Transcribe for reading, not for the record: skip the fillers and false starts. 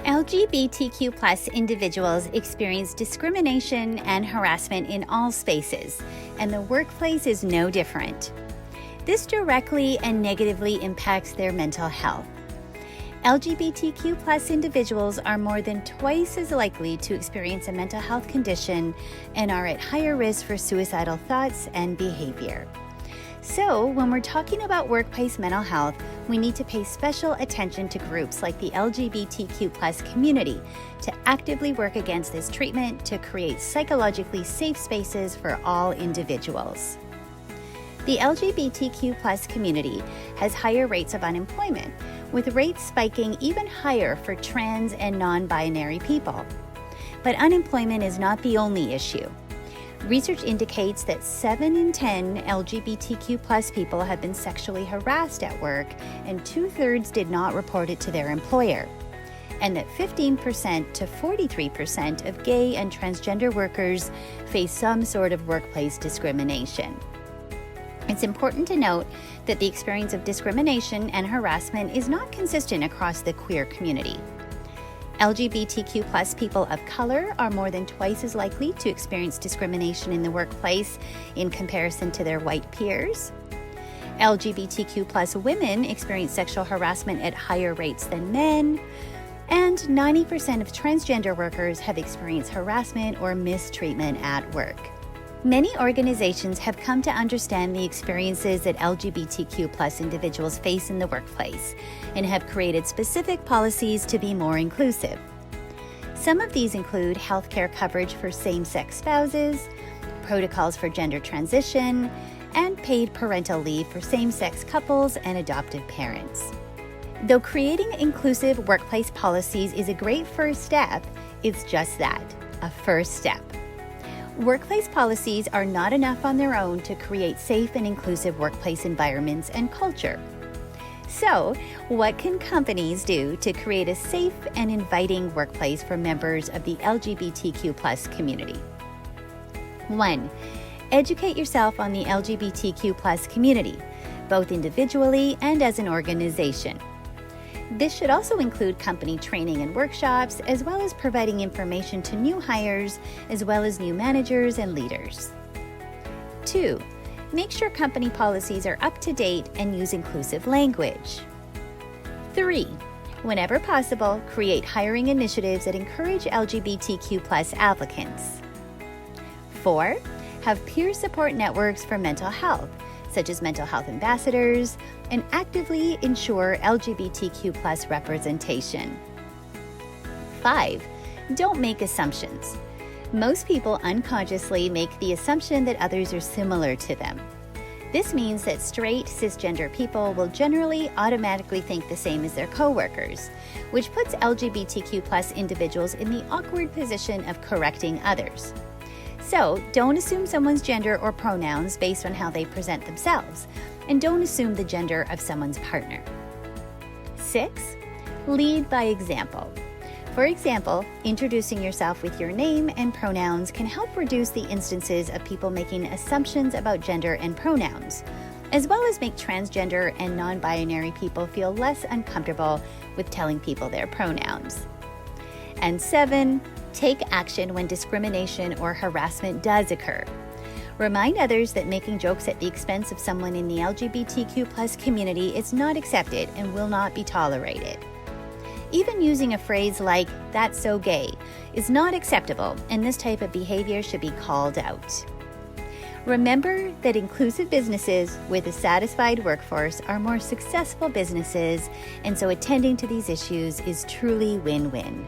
LGBTQ+ individuals experience discrimination and harassment in all spaces, and the workplace is no different. This directly and negatively impacts their mental health. LGBTQ+ individuals are more than twice as likely to experience a mental health condition and are at higher risk for suicidal thoughts and behavior. So, when we're talking about workplace mental health, we need to pay special attention to groups like the LGBTQ+ community to actively work against this treatment to create psychologically safe spaces for all individuals. The LGBTQ+ community has higher rates of unemployment, with rates spiking even higher for trans and non-binary people. But unemployment is not the only issue. Research indicates that 7 in 10 LGBTQ+ people have been sexually harassed at work, and 2/3 did not report it to their employer. And that 15% to 43% of gay and transgender workers face some sort of workplace discrimination. It's important to note that the experience of discrimination and harassment is not consistent across the queer community. LGBTQ+ people of color are more than twice as likely to experience discrimination in the workplace in comparison to their white peers. LGBTQ+ women experience sexual harassment at higher rates than men, and 90% of transgender workers have experienced harassment or mistreatment at work. Many organizations have come to understand the experiences that LGBTQ+ individuals face in the workplace and have created specific policies to be more inclusive. Some of these include healthcare coverage for same-sex spouses, protocols for gender transition, and paid parental leave for same-sex couples and adoptive parents. Though creating inclusive workplace policies is a great first step, it's just that, a first step. Workplace policies are not enough on their own to create safe and inclusive workplace environments and culture. So, what can companies do to create a safe and inviting workplace for members of the LGBTQ+ community? 1. Educate yourself on the LGBTQ+ community, both individually and as an organization. This should also include company training and workshops, as well as providing information to new hires, as well as new managers and leaders. 2. Make sure company policies are up to date and use inclusive language. 3. Whenever possible, create hiring initiatives that encourage LGBTQ+ applicants. 4. Have peer support networks for mental health, such as mental health ambassadors, and actively ensure LGBTQ+ representation. 5. Don't make assumptions. Most people unconsciously make the assumption that others are similar to them. This means that straight, cisgender people will generally automatically think the same as their coworkers, which puts LGBTQ+ individuals in the awkward position of correcting others. So, don't assume someone's gender or pronouns based on how they present themselves, and don't assume the gender of someone's partner. 6. Lead by example. For example, introducing yourself with your name and pronouns can help reduce the instances of people making assumptions about gender and pronouns, as well as make transgender and non-binary people feel less uncomfortable with telling people their pronouns. And 7. Take action when discrimination or harassment does occur. Remind others that making jokes at the expense of someone in the LGBTQ+ community is not accepted and will not be tolerated. Even using a phrase like, "that's so gay," is not acceptable, and this type of behavior should be called out. Remember that inclusive businesses with a satisfied workforce are more successful businesses, and so attending to these issues is truly win-win.